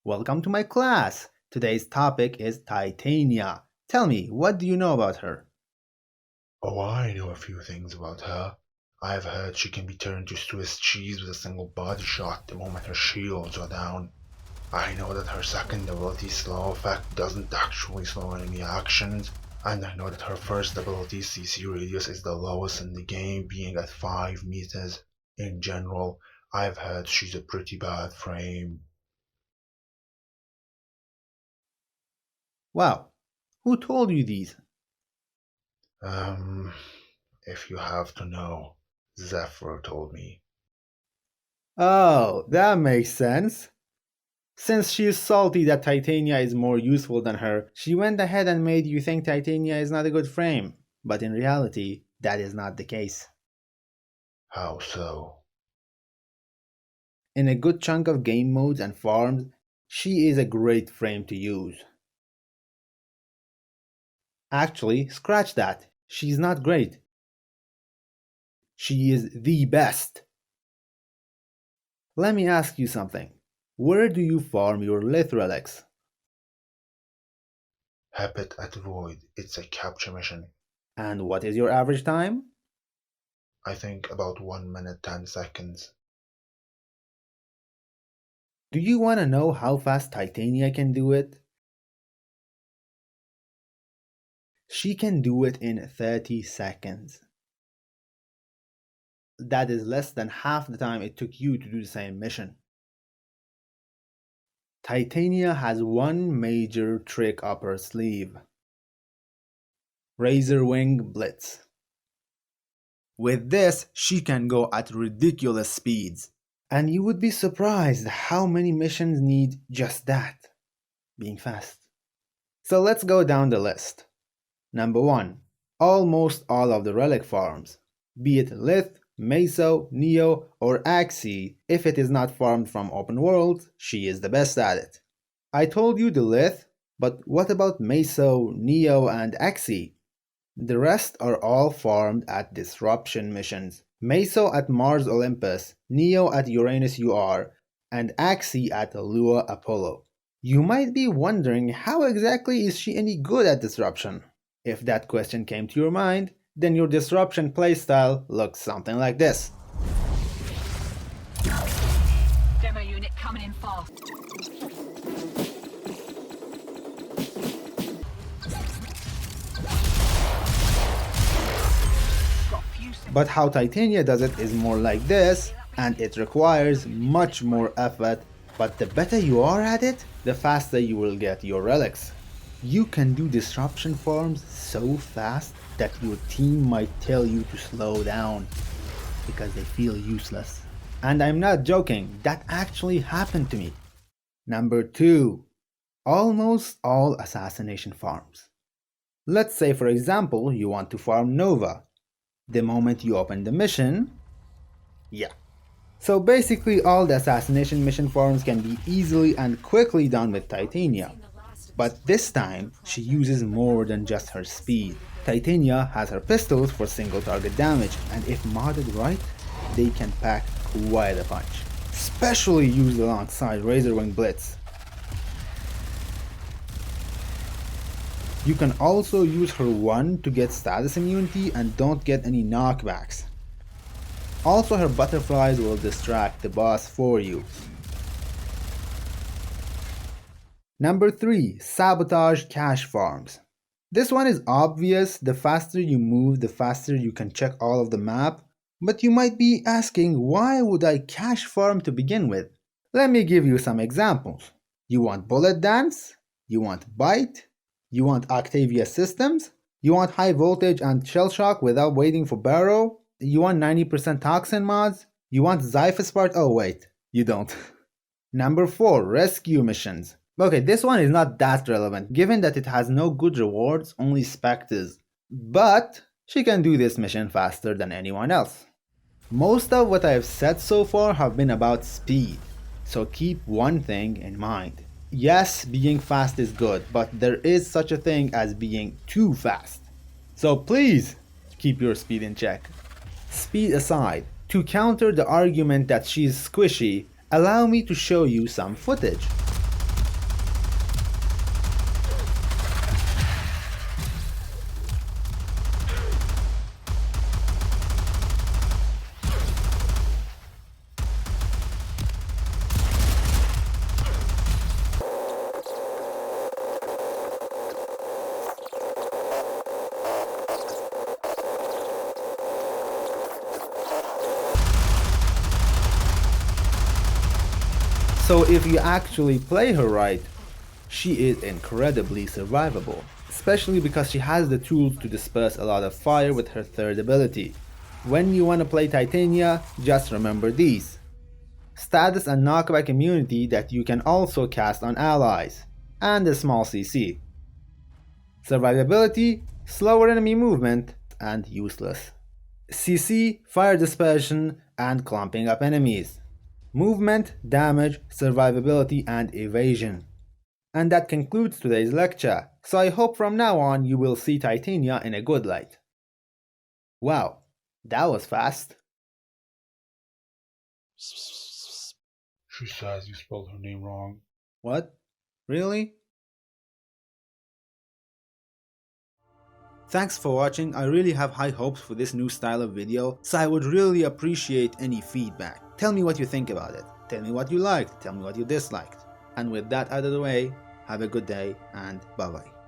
Welcome to my class. Today's topic is Titania. Tell me, what do you know about her? Oh, I know a few things about her. I've heard she can be turned to Swiss cheese with a single body shot the moment her shields are down. I know that her second ability slow effect doesn't actually slow enemy actions, and I know that her first ability CC radius is the lowest in the game, being at 5 meters. In general, I've heard she's a pretty bad frame. Wow, who told you these? Um, if you have to know, Zephyr told me. Oh, that makes sense. Since she is salty that Titania is more useful than her, she went ahead and made you think Titania is not a good frame. But in reality, that is not the case. How so? In a good chunk of game modes and farms, she is a great frame to use. Actually, scratch that. She's not great. She is the best. Let me ask you something. Where do you farm your lith relics? Habit at Void, it's a capture mission. And what is your average time? I think about 1 minute 10 seconds. Do you want to know how fast Titania can do it? She can do it in 30 seconds. That is less than half the time it took you to do the same mission. Titania has one major trick up her sleeve. Razor Wing Blitz. With this, she can go at ridiculous speeds. And you would be surprised how many missions need just that, being fast. So let's go down the list. Number 1. Almost all of the relic farms, be it Lith, Meso, Neo, or Axii. If it is not farmed from open worlds, she is the best at it. I told you the Lith, but what about Meso, Neo, and Axii? The rest are all farmed at disruption missions. Meso at Mars Olympus, Neo at Uranus UR, and Axii at Lua Apollo. You might be wondering, how exactly is she any good at disruption? If that question came to your mind, then your disruption playstyle looks something like this. Demo unit coming in fast. But how Titania does it is more like this, and it requires much more effort, but the better you are at it, the faster you will get your relics. You can do disruption farms so fast that your team might tell you to slow down because they feel useless. And I'm not joking, that actually happened to me. Number 2. Almost all assassination farms. Let's say for example you want to farm Nova. The moment you open the mission, So basically all the assassination mission farms can be easily and quickly done with Titania. But this time, she uses more than just her speed. Titania has her pistols for single target damage, and if modded right, they can pack quite a punch. Especially used alongside Razor Wing Blitz. You can also use her 1 to get status immunity and don't get any knockbacks. Also, her butterflies will distract the boss for you. Number 3. Sabotage cache farms. This one is obvious. The faster you move, the faster you can check all of the map. But you might be asking, why would I cache farm to begin with? Let me give you some examples. You want Bullet Dance? You want Bite? You want Octavia Systems? You want High Voltage and Shell Shock without waiting for Barrow? You want 90% Toxin mods? You want Zyphus part? Oh wait, you don't. Number 4. Rescue missions. Okay, this one is not that relevant, given that it has no good rewards, only specters. But she can do this mission faster than anyone else. Most of what I have said so far have been about speed, so keep one thing in mind. Yes, being fast is good, but there is such a thing as being too fast. So please, keep your speed in check. Speed aside, to counter the argument that she's squishy, allow me to show you some footage. So if you actually play her right, she is incredibly survivable, especially because she has the tools to disperse a lot of fire with her third ability. When you want to play Titania, just remember these. Status and knockback immunity that you can also cast on allies, and a small CC. Survivability, slower enemy movement, and useless. CC, fire dispersion, and clumping up enemies. Movement, damage, survivability, and evasion. And that concludes today's lecture, so I hope from now on you will see Titania in a good light. Wow, that was fast. She says you spelled her name wrong. What? Really? Thanks for watching. I really have high hopes for this new style of video, so I would really appreciate any feedback. Tell me what you think about it. Tell me what you liked. Tell me what you disliked. And with that out of the way, have a good day and bye bye.